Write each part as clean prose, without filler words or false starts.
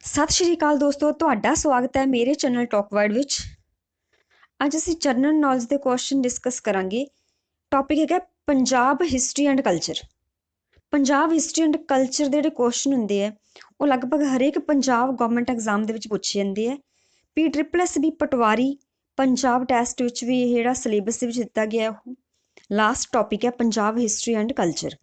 ਸਤਿ ਸ਼੍ਰੀ ਅਕਾਲ ਦੋਸਤੋ, ਤੁਹਾਡਾ ਸਵਾਗਤ ਹੈ ਮੇਰੇ ਚੈਨਲ ਟਾਕ ਵਰਡ ਵਿੱਚ। ਅੱਜ ਅਸੀਂ ਜਨਰਲ ਨੌਲੇਜ ਦੇ ਕੁਐਸਚਨ ਡਿਸਕਸ ਕਰਾਂਗੇ। ਟੌਪਿਕ ਹੈਗਾ Punjab history and culture. Punjab history and culture ਦੇ ਜਿਹੜੇ ਕੁਐਸਚਨ ਹੁੰਦੇ ਆ ਉਹ ਲਗਭਗ ਹਰੇਕ ਪੰਜਾਬ ਗਵਰਨਮੈਂਟ ਐਗਜ਼ਾਮ ਦੇ ਵਿੱਚ ਪੁੱਛੇ ਜਾਂਦੇ ਆ। PSSB ਪਟਵਾਰੀ ਪੰਜਾਬ ਟੈਸਟ ਵਿੱਚ ਵੀ ਇਹ ਜਿਹੜਾ ਸਿਲੇਬਸ ਦੇ ਵਿੱਚ ਦਿੱਤਾ ਗਿਆ ਉਹ ਲਾਸਟ ਟੌਪਿਕ ਹੈ ਪੰਜਾਬ ਹਿਸਟਰੀ ਐਂਡ ਕਲਚਰ।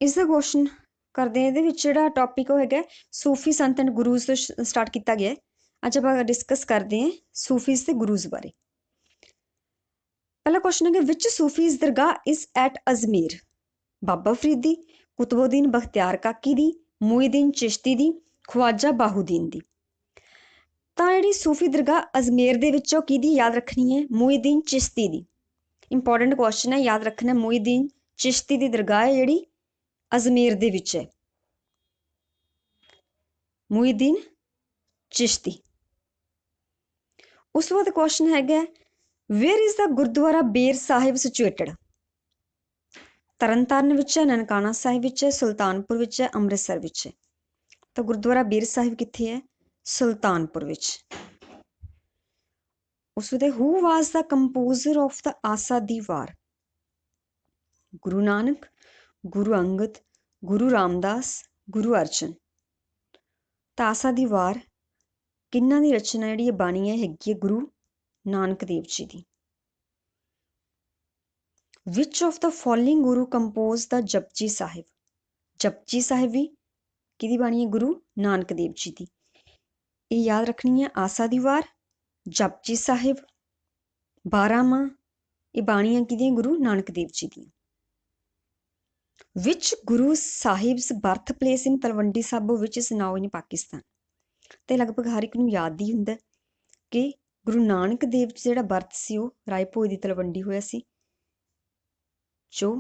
ਇਸ ਦਾ ਕੁਐਸਚਨ ਕਰਦੇ ਇਹਦੇ ਵਿੱਚ ਜਿਹੜਾ ਟੌਪਿਕ ਉਹ ਹੈਗਾ ਸੂਫੀ ਸੰਤ ਐਂਡ ਗੁਰੂਜ਼ ਤੋਂ ਸਟਾਰਟ ਕੀਤਾ ਗਿਆ। ਅੱਜ ਆਪਾਂ ਡਿਸਕਸ ਕਰਦੇ ਹਾਂ ਸੂਫੀਜ਼ ਤੇ ਗੁਰੂਜ਼ ਬਾਰੇ। ਪਹਿਲਾ ਕੁਐਸਚਨ ਹੈਗਾ ਵਿਚ ਸੂਫੀਜ਼ ਦਰਗਾਹ ਇਜ਼ ਐਟ ਅਜਮੇਰ? ਬਾਬਾ ਫਰੀਦ ਦੀ, ਕੁਤਬੁਦੀਨ ਬਖਤਿਆਰ ਕਾਕੀ ਦੀ, ਮੁਈਦੀਨ ਚਿਸ਼ਤੀ ਦੀ, ਖਵਾਜਾ ਬਾਹੂਦੀਨ ਦੀ। ਤਾਂ ਜਿਹੜੀ ਸੂਫੀ ਦਰਗਾਹ ਅਜਮੇਰ ਦੇ ਵਿੱਚ ਉਹ ਕਿਹਦੀ ਯਾਦ ਰੱਖਣੀ ਹੈ? ਮੁਈਦੀਨ ਚਿਸ਼ਤੀ ਦੀ। ਇੰਪੋਰਟੈਂਟ ਕੁਐਸਚਨ ਹੈ, ਯਾਦ ਰੱਖਣਾ। ਮੁਈਦੀਨ ਚਿਸ਼ਤੀ ਦੀ ਦਰਗਾਹ ਹੈ ਜਿਹੜੀ ਅਜਮੇਰ ਦੇ ਵਿੱਚ ਹੈ। ਮੁਈਦੀਨ ਚਿਸ਼ਤੀ। ਉਸ ਤੋਂ ਬਾਅਦ ਕੁਐਸਚਨ ਹੈਗਾ where is the Gurdwara Ber Sahib situated? Tarn Taran ਵਿੱਚ ਹੈ, ਨਨਕਾਣਾ ਸਾਹਿਬ ਵਿੱਚ ਹੈ, ਸੁਲਤਾਨਪੁਰ ਵਿੱਚ ਹੈ, ਅੰਮ੍ਰਿਤਸਰ ਵਿੱਚ ਹੈ। ਤਾਂ ਗੁਰਦੁਆਰਾ ਬੇਰ ਸਾਹਿਬ ਕਿੱਥੇ ਹੈ? ਸੁਲਤਾਨਪੁਰ ਵਿੱਚ। ਉਸ ਦੇ ਹੂ ਵਾਜ਼ ਦਾ ਕੰਪੋਜ਼ਰ ਆਫ ਦਾ ਆਸਾ ਦੀ ਵਾਰ? ਗੁਰੂ ਨਾਨਕ, ਗੁਰੂ ਅੰਗਦ, ਗੁਰੂ ਰਾਮਦਾਸ, ਗੁਰੂ ਅਰਜਨ। ਤਾਂ ਆਸਾ ਦੀ ਵਾਰ ਕਿਹਨਾਂ ਦੀ ਰਚਨਾ ਜਿਹੜੀ ਇਹ ਬਾਣੀ ਹੈ ਹੈਗੀ ਹੈ ਗੁਰੂ ਨਾਨਕ ਦੇਵ ਜੀ ਦੀ। Which of the following guru compose the Japji Sahib? Japji Sahib ਵੀ ਕਿਹਦੀ ਬਾਣੀ ਹੈ? ਗੁਰੂ ਨਾਨਕ ਦੇਵ ਜੀ ਦੀ। ਇਹ ਯਾਦ ਰੱਖਣੀ ਹੈ ਆਸਾ ਦੀ ਵਾਰ, ਜਪਜੀ ਸਾਹਿਬ, 12ਵਾਂ, ਇਹ ਬਾਣੀਆਂ ਕਿਹਦੀਆਂ? ਗੁਰੂ ਨਾਨਕ ਦੇਵ ਜੀ ਦੀਆਂ। Which Guru Sahib's birth place in Talwandi Sabo which is now in Pakistan? ਤੇ ਲਗਭਗ ਹਰ ਇੱਕ ਨੂੰ ਯਾਦ ਹੀ ਹੁੰਦਾ ਕਿ ਗੁਰੂ ਨਾਨਕ ਦੇਵ ਜੀ ਜਿਹੜਾ ਬਰਥ ਸੀ ਉਹ ਰਾਏ ਭੋਏ ਦੀ ਤਲਵੰਡੀ ਹੋਇਆ ਸੀ, ਜੋ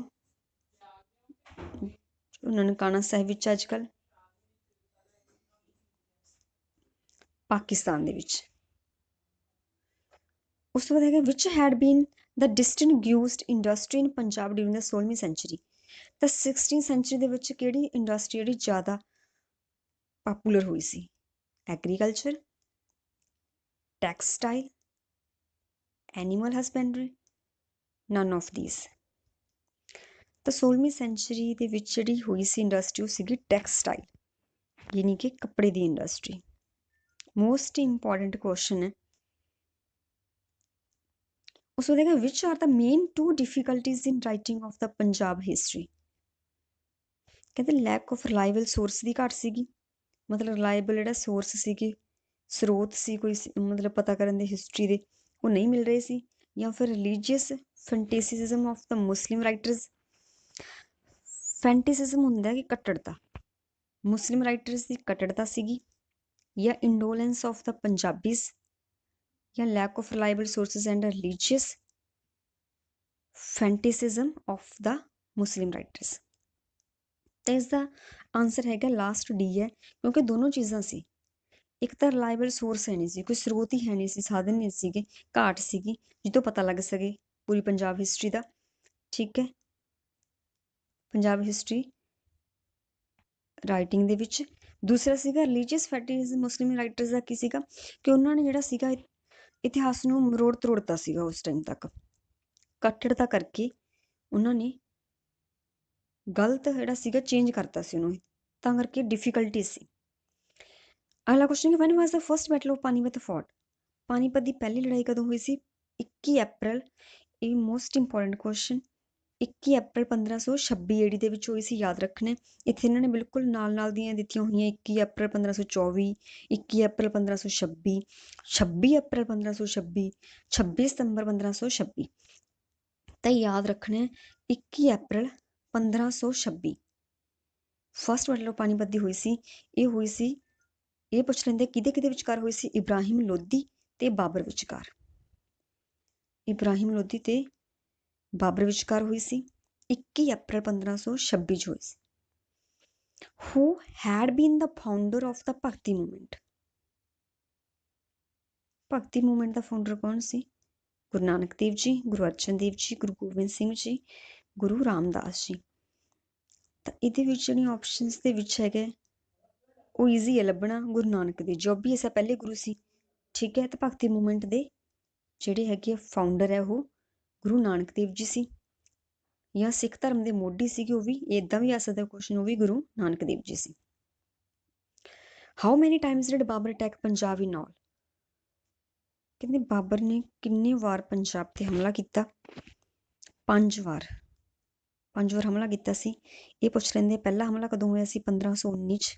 ਨਨਕਾਣਾ ਸਾਹਿਬ ਵਿੱਚ ਅੱਜ ਕੱਲ੍ਹ ਪਾਕਿਸਤਾਨ ਦੇ ਵਿੱਚ। ਉਸ ਤੋਂ ਬਾਅਦ ਹੈਗਾ which had been the distinguished industry in Punjab during the 16ਵੀਂ ਸੈਂਚੁਰੀ? ਤਾਂ 16th ਸੈਂਚੁਰੀ ਦੇ ਵਿੱਚ ਕਿਹੜੀ ਇੰਡਸਟਰੀ ਜਿਹੜੀ ਜ਼ਿਆਦਾ ਪਾਪੂਲਰ ਹੋਈ ਸੀ? Agriculture, textile, animal husbandry, none of these. ਤਾਂ 16ਵੀਂ ਸੈਂਚੁਰੀ ਦੇ ਵਿੱਚ ਜਿਹੜੀ ਹੋਈ ਸੀ ਇੰਡਸਟਰੀ ਉਹ ਸੀਗੀ ਟੈਕਸਟਾਈਲ, ਯਾਨੀ ਕਿ ਕੱਪੜੇ ਦੀ ਇੰਡਸਟਰੀ। ਮੋਸਟ ਇੰਪੋਰਟੈਂਟ ਕੁਐਸਚਨ ਹੈ। ਉਸ ਤੋਂ ਬਾਅਦ which are the main 2 difficulties in writing of the Punjab history? ਕਹਿੰਦੇ ਲੈਕ ਆਫ ਰਿਲਾਇਬਲ ਸੋਰਸ ਦੀ ਘਾਟ ਸੀਗੀ, ਮਤਲਬ ਰਿਲਾਇਬਲ ਜਿਹੜਾ ਸੋਰਸ ਸੀਗੇ, ਸਰੋਤ ਸੀ ਕੋਈ ਮਤਲਬ ਪਤਾ ਕਰਨ ਦੇ ਹਿਸਟਰੀ ਦੇ, ਉਹ ਨਹੀਂ ਮਿਲ ਰਹੇ ਸੀ, ਜਾਂ ਫਿਰ religious fanaticism of the Muslim writers. Fanaticism ਹੁੰਦਾ ਕਿ ਕੱਟੜਤਾ, ਮੁਸਲਿਮ ਰਾਈਟਰਸ ਦੀ ਕੱਟੜਤਾ ਸੀਗੀ, ਜਾਂ ਇੰਡੋਲੈਂਸ ਆਫ ਦਾ ਪੰਜਾਬੀਜ਼, ਜਾਂ lack of reliable sources and religious fanaticism of the Muslim writers. ਤਾਂ ਇਸ ਦਾ ਆਨਸਰ ਹੈਗਾ ਲਾਸਟ ਡੀ ਹੈ, ਕਿਉਂਕਿ ਦੋਨੋਂ ਚੀਜ਼ਾਂ ਸੀ। ਇੱਕ ਤਾਂ ਰਿਲਾਇਬਲ ਸੋਰਸ ਹੈ ਨਹੀਂ ਸੀ, ਕੋਈ ਸਰੋਤ ਹੀ ਹੈ ਨਹੀਂ ਸੀ, ਸਾਧਨ ਨਹੀਂ ਸੀਗੇ, ਘਾਟ ਸੀਗੀ ਜਿੱਦੋਂ ਪਤਾ ਲੱਗ ਸਕੇ ਪੂਰੀ ਪੰਜਾਬ ਹਿਸਟਰੀ ਦਾ। ਠੀਕ ਹੈ, ਪੰਜਾਬ ਹਿਸਟਰੀ ਰਾਈਟਿੰਗ ਦੇ ਵਿੱਚ। ਦੂਸਰਾ ਸੀਗਾ ਰਿਲੀਜੀਅਸ ਫੈਂਟੇਸਿਜ਼ਮ ਮੁਸਲਿਮ ਰਾਈਟਰਸ ਦਾ ਕੀ ਸੀਗਾ ਕਿ ਉਹਨਾਂ ਨੇ ਜਿਹੜਾ ਸੀਗਾ ਇਤਿਹਾਸ ਨੂੰ ਮਰੋੜ ਤਰੋੜਤਾ ਸੀਗਾ ਉਸ ਟਾਈਮ ਤੱਕ, ਕੱਟੜਤਾ ਕਰਕੇ ਉਹਨਾਂ ਨੇ ਗਲਤ ਜਿਹੜਾ ਸੀਗਾ ਚੇਂਜ ਕਰਤਾ ਸੀ ਉਹਨੂੰ, ਤਾਂ ਕਰਕੇ ਡਿਫੀਕਲਟੀ ਸੀ। ਅਗਲਾ ਕੁਐਸਚਨ ਹੈ when was the first battle of Panipat fought? Panipat ਦੀ ਪਹਿਲੀ ਲੜਾਈ ਕਦੋਂ ਹੋਈ ਸੀ? 21 ਅਪ੍ਰੈਲ। ਇਹ ਮੋਸਟ ਇੰਪੋਰਟੈਂਟ ਕੁਐਸਚਨ 21 ਅਪ੍ਰੈਲ 1526 ਏਡੀ ਦੇ ਵਿੱਚ ਹੋਈ ਸੀ, ਯਾਦ ਰੱਖਣਾ। ਇੱਥੇ ਇਹਨਾਂ ਨੇ ਬਿਲਕੁਲ ਨਾਲ ਦੀਆਂ ਦਿੱਤੀਆਂ ਹੋਈਆਂ 21 ਅਪ੍ਰੈਲ 1524, 21 ਅਪ੍ਰੈਲ 1526, 26 ਅਪ੍ਰੈਲ 1526, 26 ਸਤੰਬਰ 1526। ਤਾਂ ਯਾਦ ਰੱਖਣਾ 21 ਅਪ੍ਰੈਲ 1526 ਫਸਟ ਬੈਟਲ ਆਫ ਪਾਨੀਪਤ ਦੀ ਹੋਈ ਸੀ। ਇਹ ਹੋਈ ਸੀ, ਇਹ ਪੁੱਛ ਲੈਂਦੇ ਕਿਹਦੇ ਵਿਚਕਾਰ ਹੋਈ ਸੀ? ਇਬਰਾਹਿਮ ਲੋਧੀ ਤੇ ਬਾਬਰ ਵਿਚਕਾਰ। ਇਬਰਾਹਿਮ ਲੋਧੀ ਤੇ ਬਾਬਰ ਵਿਚਕਾਰ ਹੋਈ ਸੀ, 21 ਅਪ੍ਰੈਲ 1526 ਚ ਹੋਈ ਸੀ। Who had been the founder of the Bhakti movement? ਭਗਤੀ ਮੂਵਮੈਂਟ ਦਾ ਫਾਊਂਡਰ ਕੌਣ ਸੀ? ਗੁਰੂ ਨਾਨਕ ਦੇਵ ਜੀ, ਗੁਰੂ ਅਰਜਨ ਦੇਵ ਜੀ, ਗੁਰੂ ਗੋਬਿੰਦ ਸਿੰਘ ਜੀ, ਗੁਰੂ ਰਾਮਦਾਸ ਜੀ। ਤਾਂ ਇਹਦੇ ਵਿੱਚ ਜਿਹੜੀਆਂ ਆਪਸ਼ਨਸ ਦੇ ਵਿੱਚ ਹੈਗੇ ਉਹ ਈਜ਼ੀ ਹੈ ਲੱਭਣਾ। ਗੁਰੂ ਨਾਨਕ ਦੇਵ ਜੋ ਵੀ ਐਸਾ ਪਹਿਲੇ ਗੁਰੂ ਸੀ, ਠੀਕ ਹੈ। ਤੇ ਭਗਤੀ ਮੂਵਮੈਂਟ ਦੇ ਜਿਹੜੇ ਹੈਗੇ ਫਾਊਂਡਰ ਹੈ ਉਹ ਗੁਰੂ ਨਾਨਕ ਦੇਵ ਜੀ ਸੀ, ਜਾਂ ਸਿੱਖ ਧਰਮ ਦੇ ਮੋਢੀ ਸੀਗੇ, ਉਹ ਵੀ ਇੱਦਾਂ ਵੀ ਆ ਸਕਦਾ ਕੁਐਸਚਨ, ਉਹ ਵੀ ਗੁਰੂ ਨਾਨਕ ਦੇਵ ਜੀ ਸੀ। How many times did Babur attack Punjab in all? ਕਹਿੰਦੇ ਬਾਬਰ ਨੇ ਕਿੰਨੇ ਵਾਰ ਪੰਜਾਬ ਤੇ ਹਮਲਾ ਕੀਤਾ? 5 ਵਾਰ। 5 ਵਾਰ ਹਮਲਾ ਕੀਤਾ ਸੀ। ਇਹ ਪੁੱਛ ਲੈਂਦੇ ਪਹਿਲਾ ਹਮਲਾ ਕਦੋਂ ਹੋਇਆ ਸੀ? 1519 'ਚ,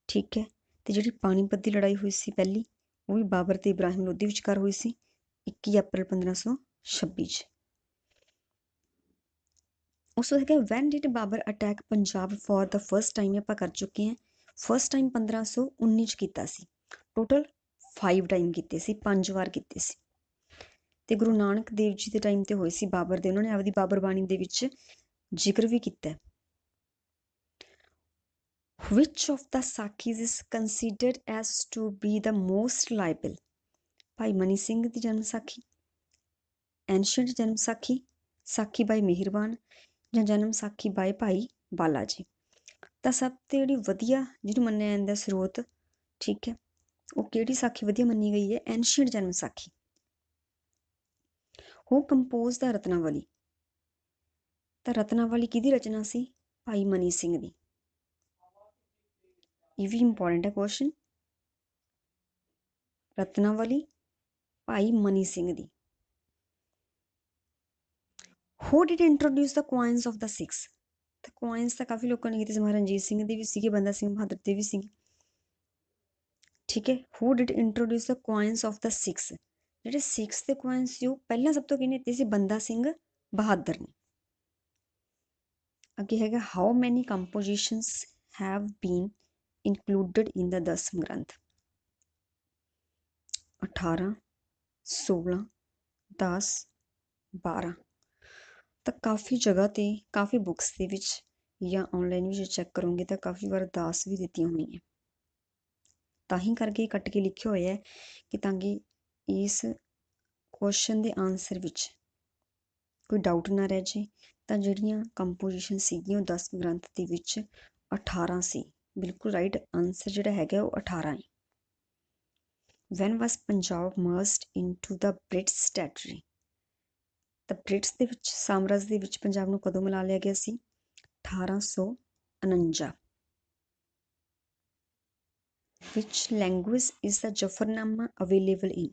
ਠੀਕ ਹੈ। ਤੇ ਜਿਹੜੀ ਪਾਣੀਪਤ ਦੀ ਲੜਾਈ ਹੋਈ ਸੀ ਪਹਿਲੀ, ਉਹ ਵੀ ਬਾਬਰ ਤੇ ਇਬਰਾਹਿਮ ਲੋਧੀ ਵਿਚਕਾਰ ਹੋਈ ਸੀ 21 ਅਪ੍ਰੈਲ 1526 'ਚ। ਉਸ ਤੋਂ ਹੈਗਾ when did Babur attack Punjab for the first time, ਆਪਾਂ ਕਰ ਚੁੱਕੇ ਹਾਂ। ਫਸਟ ਟਾਈਮ 1519 'ਚ ਕੀਤਾ ਸੀ। ਟੋਟਲ 5 ਟਾਈਮ ਕੀਤੇ ਸੀ, 5 ਵਾਰ ਕੀਤੇ ਸੀ। ਤੇ ਗੁਰੂ ਨਾਨਕ ਦੇਵ ਜੀ ਦੇ ਟਾਈਮ ਤੇ ਹੋਏ ਸੀ ਬਾਬਰ ਦੇ। ਉਹਨਾਂ ਨੇ ਆਪਦੀ ਬਾਬਰ ਬਾਣੀ ਦੇ ਵਿੱਚ ਜ਼ਿਕਰ ਵੀ ਕੀਤਾ। Which of the Sakhis is considered as to be the most reliable? ਭਾਈ ਮਨੀ ਸਿੰਘ ਦੀ ਜਨਮ ਸਾਖੀ, ਐਂਸ਼ੀਅੰਟ ਜਨਮ ਸਾਖੀ, ਸਾਖੀ ਬਾਈ ਮਿਹਰਬਾਨ, ਜਾਂ ਜਨਮ ਸਾਖੀ ਬਾਈ ਭਾਈ ਬਾਲਾ ਜੀ। ਤਾਂ ਸਭ ਤੋਂ ਜਿਹੜੀ ਵਧੀਆ ਜਿਹਨੂੰ ਮੰਨਿਆ ਜਾਂਦਾ ਸਰੋਤ, ਠੀਕ ਹੈ, ਉਹ ਕਿਹੜੀ ਸਾਖੀ ਵਧੀਆ ਮੰਨੀ ਗਈ ਹੈ? ਐਂਸ਼ੀਅੰਟ ਜਨਮ ਸਾਖੀ। ਉਹ ਕੰਪੋਜ਼ ਦਾ ਰਤਨਾਵਲੀ। ਤਾਂ ਰਤਨਾਵਲੀ ਕਿਹਦੀ ਰਚਨਾ ਸੀ? ਭਾਈ ਮਨੀ ਸਿੰਘ ਦੀ। ਇਹ ਵੀ ਇੰਪੋਰਟੈਂਟ ਹੈ ਕੁਐਸਚਨ। ਰਤਨਾਵਲੀ ਭਾਈ ਮਨੀ ਸਿੰਘ ਦੀ। Who did introduce the coins of the Sikhs? ਤਾਂ ਕੁਆਇਨਸ ਤਾਂ ਕਾਫੀ ਲੋਕਾਂ ਨੇ ਕੀਤੇ ਸੀ, ਮਹਾਰਾਜਾ ਰਣਜੀਤ ਸਿੰਘ ਦੇ ਵੀ ਸੀਗੇ, ਬੰਦਾ ਸਿੰਘ ਬਹਾਦਰ ਦੇ ਵੀ ਸੀਗੇ, ਠੀਕ ਹੈ। Who did introduce the coins of the Sikhs? ਜਿਹੜੇ ਸਿੱਖਸ ਦੇ ਕੁਆਇਨਸ ਸੀ ਉਹ ਪਹਿਲਾਂ ਸਭ ਤੋਂ ਕਿਹਨੇ ਦਿੱਤੇ ਸੀ? ਬੰਦਾ ਸਿੰਘ ਬਹਾਦਰ ਨੇ। ਅੱਗੇ ਹੈਗਾ how many compositions have been included in the Dasam Granth? 18, 16, 10, 12। ਤਾਂ ਕਾਫੀ ਜਗ੍ਹਾ ਤੇ, ਕਾਫੀ ਬੁੱਕਸ ਦੇ ਵਿੱਚ ਜਾਂ ਆਨਲਾਈਨ ਵੀ ਜੇ ਚੈੱਕ ਕਰੋਗੇ ਤਾਂ ਕਾਫੀ ਵਾਰ 10 ਵੀ ਦਿੱਤੀਆਂ ਹੋਈਆਂ। ਤਾਂ ਹੀ ਕਰਕੇ ਕੱਟ ਕੇ ਲਿਖਿਆ ਹੋਇਆ ਹੈ ਕਿ ਤਾਂ ਕਿ ਇਸ ਕੁਐਸਚਨ ਦੇ ਆਨਸਰ ਵਿੱਚ ਕੋਈ ਡਾਊਟ ਨਾ ਰਹਿ ਜੇ। ਤਾਂ ਜਿਹੜੀਆਂ ਕੰਪੋਜੀਸ਼ਨ ਸੀਗੀਆਂ ਉਹ 10 ਗ੍ਰੰਥ ਦੇ ਵਿੱਚ 18 ਸੀ। ਬਿਲਕੁਲ ਰਾਈਟ ਆਨਸਰ ਜਿਹੜਾ ਹੈਗਾ ਉਹ 18 ਹੈ। When was Punjab merged into the British territory? ਤਾਂ ਬ੍ਰਿਟਿਸ਼ ਦੇ ਵਿੱਚ, ਸਾਮਰਾਜ ਦੇ ਵਿੱਚ ਪੰਜਾਬ ਨੂੰ ਕਦੋਂ ਮਿਲਾ ਲਿਆ ਗਿਆ ਸੀ? 1849। Which language is the Zafarnama available in?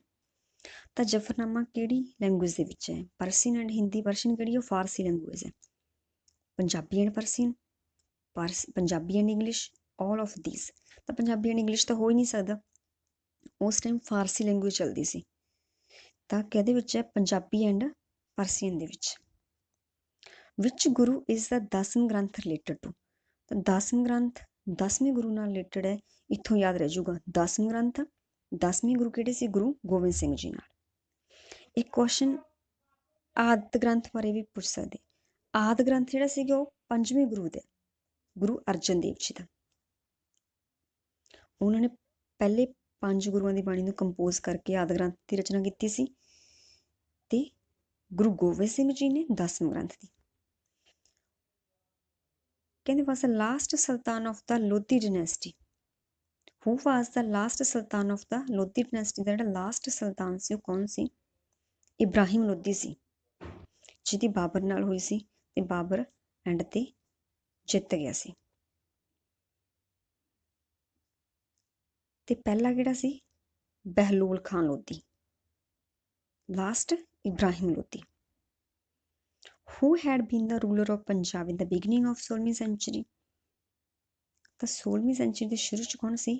ਤਾਂ ਜ਼ਫ਼ਰਨਾਮਾ ਕਿਹੜੀ ਲੈਂਗੁਏਜ ਦੇ ਵਿੱਚ ਹੈ? ਪਰਸੀਅਨ ਐਂਡ ਹਿੰਦੀ। ਪਰਸੀਅਨ ਕਿਹੜੀ ਹੈ? ਫਾਰਸੀ ਲੈਂਗੁਏਜ ਹੈ। Punjabi and Persian, Punjabi and English, all of these. ਤਾਂ ਪੰਜਾਬੀ ਐਂਡ ਇੰਗਲਿਸ਼ ਤਾਂ ਹੋ ਹੀ ਨਹੀਂ ਸਕਦਾ, ਉਸ ਟਾਈਮ ਫਾਰਸੀ ਲੈਂਗੁਏਜ ਚੱਲਦੀ ਸੀ। ਤਾਂ ਕਿਹਦੇ ਵਿੱਚ ਹੈ? ਪੰਜਾਬੀ ਐਂਡ ਪਰਸੀਅਨ ਦੇ ਵਿੱਚ। Which Guru is the 10th Granth related to? ਤਾਂ 10th ਗ੍ਰੰਥ 10ਵੇਂ ਗੁਰੂ ਨਾਲ ਰਿਲੇਟਡ ਹੈ। ਇੱਥੋਂ ਯਾਦ ਰਹਿ ਜਾਊਗਾ 10th ਗ੍ਰੰਥ। 10ਵੇਂ ਗੁਰੂ ਕਿਹੜੇ ਸੀ? ਗੁਰੂ ਗੋਬਿੰਦ ਸਿੰਘ ਜੀ ਨਾਲ। ਇੱਕ ਕੁਐਸਚਨ ਆਦਿ ਗ੍ਰੰਥ ਬਾਰੇ ਵੀ ਪੁੱਛ ਸਕਦੇ। ਆਦਿ ਗ੍ਰੰਥ ਜਿਹੜਾ ਸੀਗਾ ਉਹ 5ਵੇਂ ਗੁਰੂ ਦਾ, ਗੁਰੂ ਅਰਜਨ ਦੇਵ ਜੀ ਦਾ। ਉਹਨਾਂ ਨੇ ਪਹਿਲੇ 5 ਗੁਰੂਆਂ ਦੀ ਬਾਣੀ ਨੂੰ ਕੰਪੋਜ਼ ਕਰਕੇ ਆਦਿ ਗ੍ਰੰਥ ਦੀ ਰਚਨਾ ਕੀਤੀ ਸੀ, ਤੇ ਗੁਰੂ ਗੋਬਿੰਦ ਸਿੰਘ ਜੀ ਨੇ 10ਵੇਂ ਗ੍ਰੰਥ ਦੀ। ਕਹਿੰਦੇ was the last sultan of the Lodi dynasty? Who was the last sultan of the Lodi dynasty? ਦਾ ਜਿਹੜਾ ਲਾਸਟ ਸੁਲਤਾਨ ਸੀ ਉਹ ਕੌਣ ਸੀ? ਇਬਰਾਹਿਮ ਲੋਧੀ ਸੀ, ਜਿਹਦੀ ਬਾਬਰ ਨਾਲ ਹੋਈ ਸੀ ਤੇ ਬਾਬਰ ਐਂਡ ਤੇ ਜਿੱਤ ਗਿਆ ਸੀ। ਤੇ ਪਹਿਲਾ ਕਿਹੜਾ ਸੀ? Bahlol Khan Lodi. Last Ibrahim Lodi. Who had been the ruler of Punjab in the beginning of 16वीं century? ਤਾਂ 16वीं ਸੈਂਚਰੀ ਦੇ ਸ਼ੁਰੂ ਚ ਕੌਣ ਸੀ?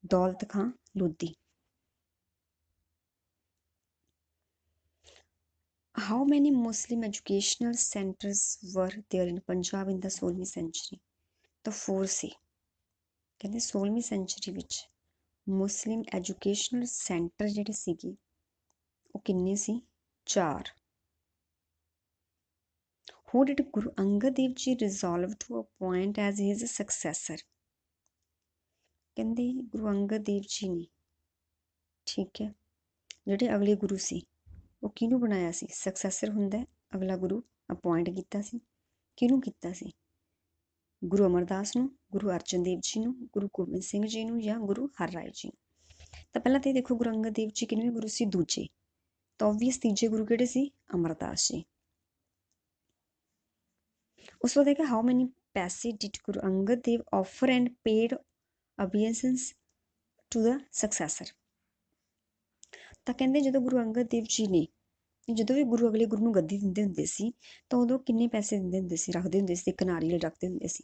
Daulat Khan Lodhi. How many Muslim educational centers were there in Punjab in the 16वीं century? ਤਾਂ 4 ਸੀ। ਕਹਿੰਦੇ 16ਵੀਂ ਸੈਂਚਰੀ ਵਿੱਚ ਮੁਸਲਿਮ ਐਜੂਕੇਸ਼ਨਲ ਸੈਂਟਰ ਜਿਹੜੇ ਸੀਗੇ ਉਹ ਕਿੰਨੇ ਸੀ? 4। Who did Guru Angad Dev Ji resolve to appoint as his successor? ਕਹਿੰਦੇ ਗੁਰੂ ਅੰਗਦ ਦੇਵ ਜੀ ਨੇ, ਠੀਕ ਹੈ, ਜਿਹੜੇ ਅਗਲੇ ਗੁਰੂ ਸੀ ਉਹ ਕਿਹਨੂੰ ਬਣਾਇਆ ਸੀ? ਸਕਸੈਸਰ ਹੁੰਦਾ ਅਗਲਾ ਗੁਰੂ, ਅਪੁਆਇੰਟ ਕੀਤਾ ਸੀ। ਕਿਹਨੂੰ ਕੀਤਾ ਸੀ? ਗੁਰੂ ਅਮਰਦਾਸ ਨੂੰ, ਗੁਰੂ ਅਰਜਨ ਦੇਵ ਜੀ ਨੂੰ, ਗੁਰੂ ਗੋਬਿੰਦ ਸਿੰਘ ਜੀ ਨੂੰ ਜਾਂ ਗੁਰੂ ਹਰਰਾਏ ਜੀ ਨੂੰ। ਤਾਂ ਪਹਿਲਾਂ ਤਾਂ ਦੇਖੋ ਗੁਰੂ ਅੰਗਦ ਦੇਵ ਜੀ ਕਿੰਨਵੇਂ ਗੁਰੂ ਸੀ? ਦੂਜੇ। ਤਾਂ ਓਬਵੀਅਸ ਤੀਜੇ ਗੁਰੂ ਕਿਹੜੇ ਸੀ? ਅਮਰਦਾਸ ਜੀ। ਉਸ ਤੋਂ ਬਾਅਦ ਦੇਖਿਆ how many paise did Guru Angad Dev offer and paid obeisance to the successor. ਤਾਂ ਕਹਿੰਦੇ ਜਦੋਂ ਗੁਰੂ ਅੰਗਦ ਦੇਵ ਜੀ ਨੇ, ਜਦੋਂ ਵੀ ਗੁਰੂ ਅਗਲੇ ਗੁਰੂ ਨੂੰ ਗੱਦੀ ਦਿੰਦੇ ਹੁੰਦੇ ਸੀ ਤਾਂ ਉਦੋਂ ਕਿੰਨੇ ਪੈਸੇ ਦਿੰਦੇ ਹੁੰਦੇ ਸੀ, ਰੱਖਦੇ ਹੁੰਦੇ ਸੀ? ਇੱਕ ਨਾਰੀਅਲ ਰੱਖਦੇ ਹੁੰਦੇ ਸੀ।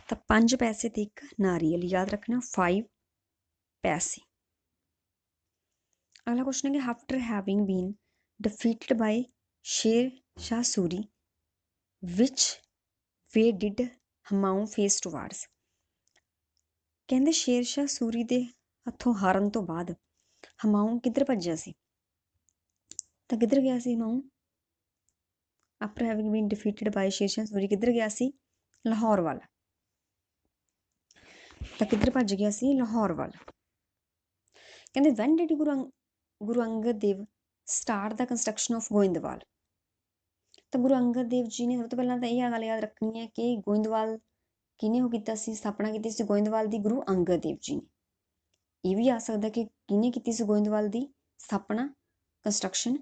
ਤਾਂ 5 ਪੈਸੇ ਤੇ ਇੱਕ ਨਾਰੀਅਲ, ਯਾਦ ਰੱਖਣਾ 5 ਪੈਸੇ। ਅਗਲਾ ਕੁਐਸਚਨ ਹੈ after having bean ਡਿਫੀਟਡ by Sher Shah Suri which way did ਹਮਾਊਂ face ਟੂਵਾਰਡਸ। ਕਹਿੰਦੇ ਸ਼ੇਰ ਸ਼ਾਹ ਸੂਰੀ ਦੇ ਹੱਥੋਂ ਹਾਰਨ ਤੋਂ ਬਾਅਦ ਹਮਾਊਂ ਕਿੱਧਰ ਭੱਜਿਆ ਸੀ? ਤਾਂ ਕਿੱਧਰ ਗਿਆ ਸੀ ਹਮਾਊਂ? ਆਫਟਰ ਹੈਵਿੰਗ ਬੀਨ ਡਿਫੀਟਡ ਬਾਈ ਸ਼ੇਰ ਸ਼ਾਹ ਸੂਰੀ ਕਿੱਧਰ ਗਿਆ ਸੀ? ਲਾਹੌਰ ਵੱਲ। ਤਾਂ ਕਿੱਧਰ ਭੱਜ ਗਿਆ ਸੀ? ਲਾਹੌਰ ਵੱਲ। ਕਹਿੰਦੇ van did Guru Angad Dev start the construction of Goindwal. ਤਾਂ ਗੁਰੂ ਅੰਗਦ ਦੇਵ ਜੀ ਨੇ ਸਭ ਤੋਂ ਪਹਿਲਾਂ ਤਾਂ ਇਹ ਗੱਲ ਯਾਦ ਰੱਖਣੀ ਹੈ ਕਿ ਗੋਇੰਦਵਾਲ ਕਿਹਨੇ ਉਹ ਕੀਤਾ ਸੀ, ਸਥਾਪਨਾ ਕੀਤੀ ਸੀ ਗੋਇੰਦਵਾਲ ਦੀ? ਗੁਰੂ ਅੰਗਦ ਦੇਵ ਜੀ ਨੇ। ਇਹ ਵੀ ਆ ਸਕਦਾ ਕਿ ਕਿਹਨੇ ਕੀਤੀ ਸੀ ਗੋਇੰਦਵਾਲ ਦੀ ਸਥਾਪਨਾ, ਕੰਸਟਰਕਸ਼ਨ?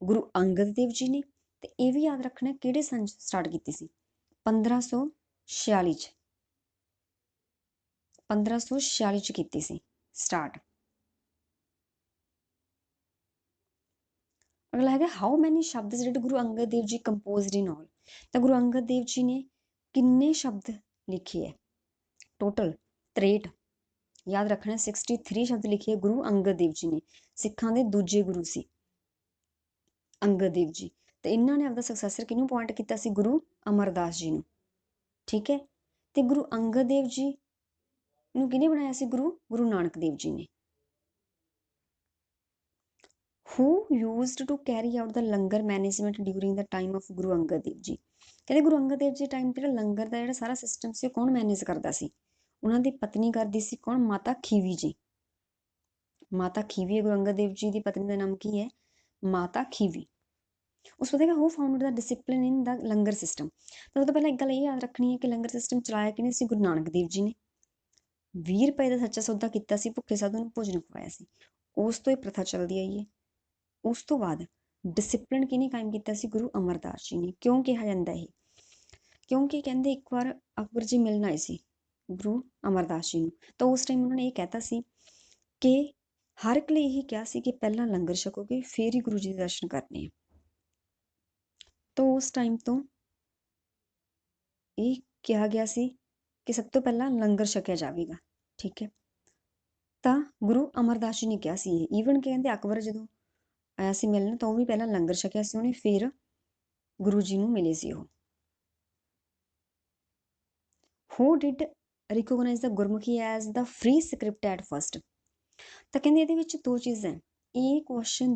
ਗੁਰੂ ਅੰਗਦ ਦੇਵ ਜੀ ਨੇ। ਤੇ ਇਹ ਵੀ ਯਾਦ ਰੱਖਣਾ ਕਿਹੜੇ ਸੰਨ ਸਟਾਰਟ ਕੀਤੀ ਸੀ? 1546 ਚ। 1546 ਚ ਕੀਤੀ ਸੀ ਸਟਾਰਟ। ਅਗਲਾ ਹੈਗਾ ਹਾਊ ਮੈਨੀ ਸ਼ਬਦ ਡਿਡ ਗੁਰੂ ਅੰਗਦ ਦੇਵ ਜੀ ਕੰਪੋਜ਼ਡ ਇਨ ਆਲ। ਤਾਂ ਗੁਰੂ ਅੰਗਦ ਦੇਵ ਜੀ ਨੇ ਕਿੰਨੇ ਸ਼ਬਦ ਲਿਖੇ ਹੈ? ਟੋਟਲ 63। ਯਾਦ ਰੱਖਣਾ 63 ਸ਼ਬਦ ਲਿਖੇ ਗੁਰੂ ਅੰਗਦ ਦੇਵ ਜੀ ਨੇ। ਸਿੱਖਾਂ ਦੇ ਦੂਜੇ ਗੁਰੂ ਸੀ ਅੰਗਦ ਦੇਵ ਜੀ। ਤੇ ਇਹਨਾਂ ਨੇ ਆਪਦਾ ਸਕਸੈਸਰ ਕਿਹਨੂੰ ਅਪੁਆਇੰਟ ਕੀਤਾ ਸੀ? ਗੁਰੂ ਅਮਰਦਾਸ ਜੀ ਨੂੰ। ਠੀਕ ਹੈ। ਤੇ ਗੁਰੂ ਅੰਗਦ ਦੇਵ ਜੀ ਨੂੰ ਕਿਹਨੇ ਬਣਾਇਆ ਸੀ ਗੁਰੂ? ਗੁਰੂ ਨਾਨਕ ਦੇਵ ਜੀ ਨੇ। Who used to carry out the langar management during the time of Guru Angad Dev ji. ਕਹਿੰਦੇ ਗੁਰੂ ਅੰਗਦ ਦੇਵ ਜੀ ਟਾਈਮ ਜਿਹੜਾ ਲੰਗਰ ਦਾ ਜਿਹੜਾ ਸਾਰਾ ਸਿਸਟਮ ਸੀ ਉਹ ਕੌਣ ਮੈਨੇਜ ਕਰਦਾ ਸੀ? ਉਹਨਾਂ ਦੀ ਪਤਨੀ ਕਰਦੀ ਸੀ। ਕੌਣ? ਮਾਤਾ ਖੀਵੀ ਜੀ। ਮਾਤਾ ਖੀਵੀ, ਗੁਰੂ ਅੰਗਦ ਦੇਵ ਜੀ ਦੀ ਪਤਨੀ ਦਾ ਨਾਮ ਕੀ ਹੈ? ਮਾਤਾ ਖੀਵੀ। ਉਸ ਤੋਂ ਬਾਅਦ ਹੂ ਫਾਊਂਡਡ ਦਾ ਡਿਸਿਪਲਿਨ ਇਨ ਦਾ ਲੰਗਰ ਸਿਸਟਮ। ਤਾਂ ਸਭ ਤੋਂ ਪਹਿਲਾਂ ਇੱਕ ਗੱਲ ਇਹ ਯਾਦ ਰੱਖਣੀ ਹੈ ਕਿ ਲੰਗਰ ਸਿਸਟਮ ਚਲਾਇਆ ਕਿਹਨੇ ਸੀ? ਗੁਰੂ ਨਾਨਕ ਦੇਵ ਜੀ ਨੇ। 20 ਰੁਪਏ ਦਾ ਸੱਚਾ ਸੌਦਾ ਕੀਤਾ ਸੀ, ਭੁੱਖੇ ਸਾਧੂ ਨੂੰ ਭੋਜਨ ਖਵਾਇਆ ਸੀ। ਉਸ ਤੋਂ ਇਹ ਪ੍ਰਥਾ ਚੱਲਦੀ ਆਈ ਹੈ। ਉਸ ਤੋਂ ਬਾਅਦ ਡਿਸਿਪਲਿਨ ਕਿਹਨੇ ਕਾਇਮ ਕੀਤਾ ਸੀ? ਗੁਰੂ ਅਮਰਦਾਸ ਜੀ ਨੇ। ਕਿਉਂ ਕਿਹਾ ਜਾਂਦਾ ਇਹ? ਕਿਉਂਕਿ ਕਹਿੰਦੇ ਇੱਕ ਵਾਰ ਅਕਬਰ ਜੀ ਮਿਲਣ ਆਏ ਸੀ ਗੁਰੂ ਅਮਰਦਾਸ ਜੀ ਨੂੰ। ਤਾਂ ਉਸ ਟਾਈਮ ਉਹਨਾਂ ਨੇ ਇਹ ਕਹਿਤਾ ਸੀ ਕਿ ਹਰ ਇੱਕ ਲਈ ਇਹੀ ਕਿਹਾ ਸੀ ਕਿ ਪਹਿਲਾਂ ਲੰਗਰ ਛਕੋਗੇ ਫਿਰ ਹੀ ਗੁਰੂ ਜੀ ਦੇ ਦਰਸ਼ਨ ਕਰਨੇ ਆ। ਤਾਂ ਉਸ ਟਾਈਮ ਤੋਂ ਇਹ ਕਿਹਾ ਗਿਆ ਸੀ ਕਿ ਸਭ ਤੋਂ ਪਹਿਲਾਂ ਲੰਗਰ ਛਕਿਆ ਜਾਵੇਗਾ। ਠੀਕ ਹੈ। ਤਾਂ ਗੁਰੂ ਅਮਰਦਾਸ ਜੀ ਨੇ ਕਿਹਾ ਸੀ ਇਹ। ਈਵਨ ਕਹਿੰਦੇ ਅਕਬਰ ਜਦੋਂ ਆਇਆ ਸੀ ਮਿਲਣ ਤਾਂ ਉਹ ਵੀ ਪਹਿਲਾਂ ਲੰਗਰ ਛਕਿਆ ਸੀ ਉਹਨੇ, ਫਿਰ ਗੁਰੂ ਜੀ ਨੂੰ ਮਿਲੇ ਸੀ ਉਹ। Who did recognise the Gurmukhi as the free script at first. ਤਾਂ ਕਹਿੰਦੇ ਇਹਦੇ ਵਿੱਚ ਦੋ ਚੀਜ਼ਾਂ। ਇਹ ਕੁਐਸਚਨ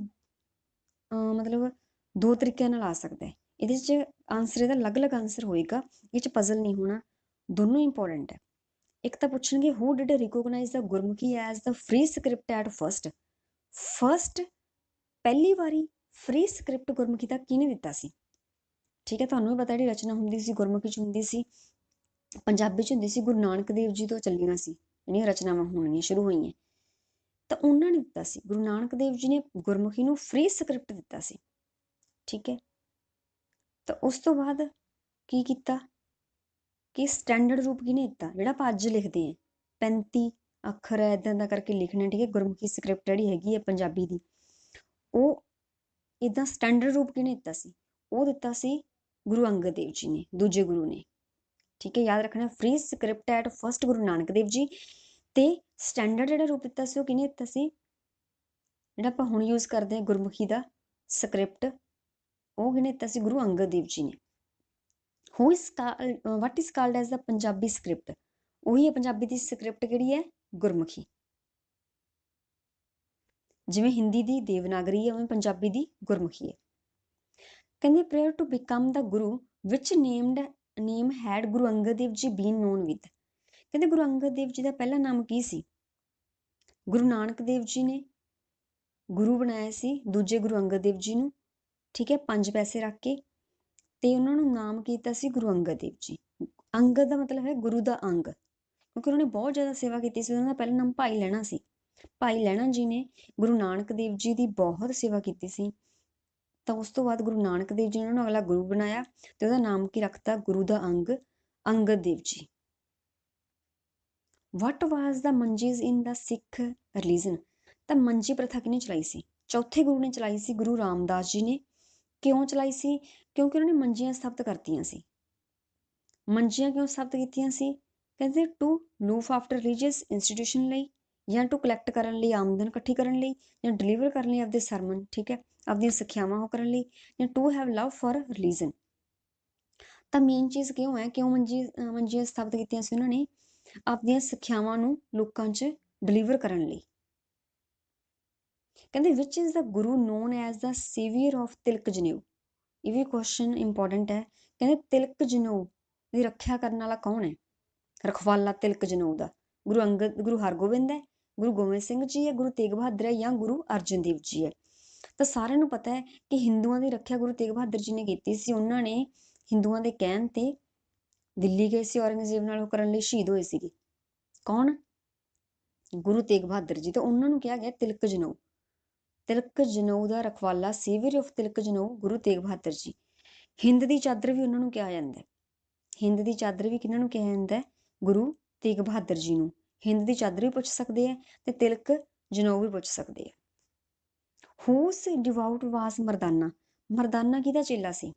ਮਤਲਬ ਦੋ ਤਰੀਕਿਆਂ ਨਾਲ ਆ ਸਕਦਾ ਹੈ। ਇਹਦੇ 'ਚ ਆਨਸਰ ਇਹਦਾ ਅਲੱਗ-ਅਲੱਗ ਆਨਸਰ ਹੋਏਗਾ, ਇਹ 'ਚ ਪਜ਼ਲ ਨਹੀਂ ਹੋਣਾ, ਦੋਨੋਂ ਇੰਪੋਰਟੈਂਟ ਹੈ। ਇੱਕ ਤਾਂ ਪੁੱਛਣਗੇ who did recognise the Gurmukhi as the free script at first. First ਪਹਿਲੀ ਵਾਰੀ ਫ੍ਰੀ ਸਕ੍ਰਿਪਟ ਗੁਰਮੁਖੀ ਦਾ ਕਿਹਨੇ ਦਿੱਤਾ ਸੀ? ਠੀਕ ਹੈ, ਤੁਹਾਨੂੰ ਵੀ ਪਤਾ ਜਿਹੜੀ ਰਚਨਾ ਹੁੰਦੀ ਸੀ ਗੁਰਮੁਖੀ 'ਚ ਹੁੰਦੀ ਸੀ, ਪੰਜਾਬੀ 'ਚ ਹੁੰਦੀ ਸੀ। ਗੁਰੂ ਨਾਨਕ ਦੇਵ ਜੀ ਤੋਂ ਚੱਲੀਆਂ ਸੀ ਜਿਹੜੀਆਂ ਰਚਨਾਵਾਂ ਹੋਣੀਆਂ ਸ਼ੁਰੂ ਹੋਈਆਂ, ਤਾਂ ਉਹਨਾਂ ਨੇ ਦਿੱਤਾ ਸੀ। ਗੁਰੂ ਨਾਨਕ ਦੇਵ ਜੀ ਨੇ ਗੁਰਮੁਖੀ ਨੂੰ ਫ੍ਰੀ ਸਕ੍ਰਿਪਟ ਦਿੱਤਾ ਸੀ। ਠੀਕ ਹੈ। ਤਾਂ ਉਸ ਤੋਂ ਬਾਅਦ ਕੀ ਕੀਤਾ ਕਿ ਸਟੈਂਡਰਡ ਰੂਪ ਕਿਹਨੇ ਦਿੱਤਾ? ਜਿਹੜਾ ਆਪਾਂ ਅੱਜ ਲਿਖਦੇ ਹਾਂ 35 ਅੱਖਰ ਹੈ ਇੱਦਾਂ ਦਾ ਕਰਕੇ ਲਿਖਣਾ। ਠੀਕ ਹੈ। ਗੁਰਮੁਖੀ ਸਕ੍ਰਿਪਟ ਜਿਹੜੀ ਹੈਗੀ ਹੈ ਪੰਜਾਬੀ ਦੀ, ਉਹ ਇੱਦਾਂ ਸਟੈਂਡਰਡ ਰੂਪ ਕਿਹਨੇ ਦਿੱਤਾ ਸੀ? ਉਹ ਦਿੱਤਾ ਸੀ ਗੁਰੂ ਅੰਗਦ ਦੇਵ ਜੀ ਨੇ, ਦੂਜੇ ਗੁਰੂ ਨੇ। ਠੀਕ ਹੈ। ਯਾਦ ਰੱਖਣਾ ਫ੍ਰੀ ਸਕ੍ਰਿਪਟ ਐਟ ਫਸਟ ਗੁਰੂ ਨਾਨਕ ਦੇਵ ਜੀ, ਤੇ ਸਟੈਂਡਰਡ ਜਿਹੜਾ ਰੂਪ ਦਿੱਤਾ ਸੀ ਉਹ ਕਿਹਨੇ ਦਿੱਤਾ ਸੀ? ਜਿਹੜਾ ਆਪਾਂ ਹੁਣ ਯੂਜ਼ ਕਰਦੇ ਹਾਂ ਗੁਰਮੁਖੀ ਦਾ ਸਕ੍ਰਿਪਟ, ਉਹ ਕਿਹਨੇ ਦਿੱਤਾ ਸੀ? ਗੁਰੂ ਅੰਗਦ ਦੇਵ ਜੀ ਨੇ। Who is what is called as the Punjabi script. ਉਹੀ ਹੈ ਪੰਜਾਬੀ ਦੀ ਸਕ੍ਰਿਪਟ ਕਿਹੜੀ ਹੈ? ਗੁਰਮੁਖੀ। ਜਿਵੇਂ ਹਿੰਦੀ ਦੀ ਦੇਵਨਾਗਰੀ ਹੈ ਉਵੇਂ ਪੰਜਾਬੀ ਦੀ ਗੁਰਮੁਖੀ ਹੈ। ਕਹਿੰਦੇ prayer to become the Guru which name had Guru Angad Dev ji been non with. ਕਹਿੰਦੇ ਗੁਰੂ ਅੰਗਦ ਦੇਵ ਜੀ ਦਾ ਪਹਿਲਾ ਨਾਮ ਕੀ ਸੀ? ਗੁਰੂ ਨਾਨਕ ਦੇਵ ਜੀ ਨੇ ਗੁਰੂ ਬਣਾਇਆ ਸੀ ਦੂਜੇ ਗੁਰੂ ਅੰਗਦ ਦੇਵ ਜੀ ਨੂੰ। ਠੀਕ ਹੈ। 5 ਪੈਸੇ ਰੱਖ ਕੇ, ਤੇ ਉਹਨਾਂ ਨੂੰ ਨਾਮ ਕੀਤਾ ਸੀ ਗੁਰੂ ਅੰਗਦ ਦੇਵ ਜੀ। ਅੰਗਦ ਦਾ ਮਤਲਬ ਹੈ ਗੁਰੂ ਦਾ ਅੰਗ, ਕਿਉਂਕਿ ਉਹਨਾਂ ਨੇ ਬਹੁਤ ਜ਼ਿਆਦਾ ਸੇਵਾ ਕੀਤੀ ਸੀ। ਉਹਨਾਂ ਦਾ ਪਹਿਲਾ ਨਾਮ ਭਾਈ ਲਹਿਣਾ ਸੀ। ਭਾਈ ਲਹਿਣਾ ਜੀ ਨੇ ਗੁਰੂ ਨਾਨਕ ਦੇਵ ਜੀ ਦੀ ਬਹੁਤ ਸੇਵਾ ਕੀਤੀ ਸੀ। ਤਾਂ ਉਸ ਤੋਂ ਬਾਅਦ ਗੁਰੂ ਨਾਨਕ ਦੇਵ ਜੀ ਨੇ ਉਹਨਾਂ ਨੂੰ ਅਗਲਾ ਗੁਰੂ ਬਣਾਇਆ ਤੇ ਉਹਦਾ ਨਾਮ ਕੀ ਰੱਖਤਾ? ਗੁਰੂ ਦਾ ਅੰਗ, ਅੰਗਦ ਦੇਵ ਜੀ। ਵਟ ਵਾਜ਼ ਦਾ ਮੰਜੀਜ਼ ਇਨ ਦਾ ਸਿੱਖ ਰਿਲੀਜਨ? ਤਾਂ ਮੰਜੀ ਪ੍ਰਥਾ ਕਿਹਨੇ ਚਲਾਈ ਸੀ? ਚੌਥੇ ਗੁਰੂ ਨੇ ਚਲਾਈ ਸੀ, ਗੁਰੂ ਰਾਮਦਾਸ ਜੀ ਨੇ। ਕਿਉਂ ਚਲਾਈ ਸੀ? ਕਿਉਂਕਿ ਉਹਨਾਂ ਨੇ ਮੰਜੀਆਂ ਸਥਾਪਿਤ ਕਰਤੀਆਂ ਸੀ। ਮੰਜੀਆਂ ਕਿਉਂ ਸਥਾਪਿਤ ਕੀਤੀਆਂ ਸੀ? ਕਹਿੰਦੇ ਟੂ ਲੂਫ ਆਫਟਰ ਰਿਲੀਜੀਅਸ ਇੰਸਟੀਟਿਊਸ਼ਨ ਲਈ, ਜਾਂ ਟੂ ਕਲੈਕਟ ਕਰਨ ਲਈ, ਆਮਦਨ ਇਕੱਠੀ ਕਰਨ ਲਈ, ਜਾਂ ਡਿਲੀਵਰ ਕਰਨ ਲਈ ਆਪਦੇ ਸਰਮਨ, ਠੀਕ ਹੈ, ਆਪਦੀਆਂ ਸਿੱਖਿਆਵਾਂ ਉਹ ਕਰਨ ਲਈ, ਜਾਂ to have love for religion. ਤਾਂ ਮੇਨ ਚੀਜ਼ ਕਿਉਂ ਹੈ, ਕਿਉਂ ਮੰਜੀਆਂ ਸਥਾਪਿਤ ਕੀਤੀਆਂ ਸੀ ਉਹਨਾਂ ਨੇ? ਆਪਦੀਆਂ ਸਿੱਖਿਆਵਾਂ ਨੂੰ ਲੋਕਾਂ 'ਚ ਡਿਲੀਵਰ ਕਰਨ ਲਈ। ਕਹਿੰਦੇ which is the Guru known as the saviour of tilak janeu? ਇਹ ਵੀ ਕੁਐਸਚਨ ਇੰਪੋਰਟੈਂਟ ਹੈ। ਕਹਿੰਦੇ ਤਿਲਕ ਜਨੇਊ ਦੀ ਰੱਖਿਆ ਕਰਨ ਵਾਲਾ ਕੌਣ ਹੈ? ਰਖਵਾਲਾ ਤਿਲਕ ਜਨੇਊ ਦਾ ਗੁਰੂ ਅੰਗਦ, ਗੁਰੂ ਹਰਗੋਬਿੰਦ ਹੈ, ਗੁਰੂ ਗੋਬਿੰਦ ਸਿੰਘ ਜੀ ਹੈ, ਗੁਰੂ ਤੇਗ ਬਹਾਦਰ ਹੈ, ਜਾਂ ਗੁਰੂ ਅਰਜਨ ਦੇਵ ਜੀ ਹੈ। ਤਾਂ ਸਾਰਿਆਂ ਨੂੰ ਪਤਾ ਹੈ ਕਿ ਹਿੰਦੂਆਂ ਦੀ ਰੱਖਿਆ ਗੁਰੂ ਤੇਗ ਬਹਾਦਰ ਜੀ ਨੇ ਕੀਤੀ ਸੀ। ਉਹਨਾਂ ਨੇ ਹਿੰਦੂਆਂ ਦੇ ਕਹਿਣ ਤੇ ਦਿੱਲੀ ਗਏ ਸੀ, ਔਰੰਗਜ਼ੇਬ ਨਾਲ ਉਹ ਕਰਨ ਲਈ ਸ਼ਹੀਦ ਹੋਏ ਸੀਗੇ। ਕੌਣ? ਗੁਰੂ ਤੇਗ ਬਹਾਦਰ ਜੀ। ਤਾਂ ਉਹਨਾਂ ਨੂੰ ਕਿਹਾ ਗਿਆ ਤਿਲਕ ਜਨੇਊ। ਤਿਲਕ ਜਨੇਊ ਦਾ ਰਖਵਾਲਾ, ਸੇਵੀਅਰ ਆਫ ਤਿਲਕ ਜਨੇਊ, ਗੁਰੂ ਤੇਗ ਬਹਾਦਰ ਜੀ। ਹਿੰਦ ਦੀ ਚਾਦਰ ਵੀ ਉਹਨਾਂ ਨੂੰ ਕਿਹਾ ਜਾਂਦਾ ਹੈ। ਹਿੰਦ ਦੀ ਚਾਦਰ ਵੀ ਕਿਹਨਾਂ ਨੂੰ ਕਿਹਾ ਜਾਂਦਾ ਹੈ? ਗੁਰੂ ਤੇਗ ਬਹਾਦਰ ਜੀ ਨੂੰ। ਹਿੰਦ ਦੀ ਚਾਦਰ ਵੀ ਪੁੱਛ ਸਕਦੇ ਆ ਤੇ ਤਿਲਕ ਜਨੇਊ ਵੀ ਪੁੱਛ ਸਕਦੇ ਆ। ਹੂਸ ਡਿਵਾਊਟ ਵਾਸ ਮਰਦਾਨਾ? ਮਰਦਾਨਾ ਕਿਹਦਾ ਚੇਲਾ ਸੀ?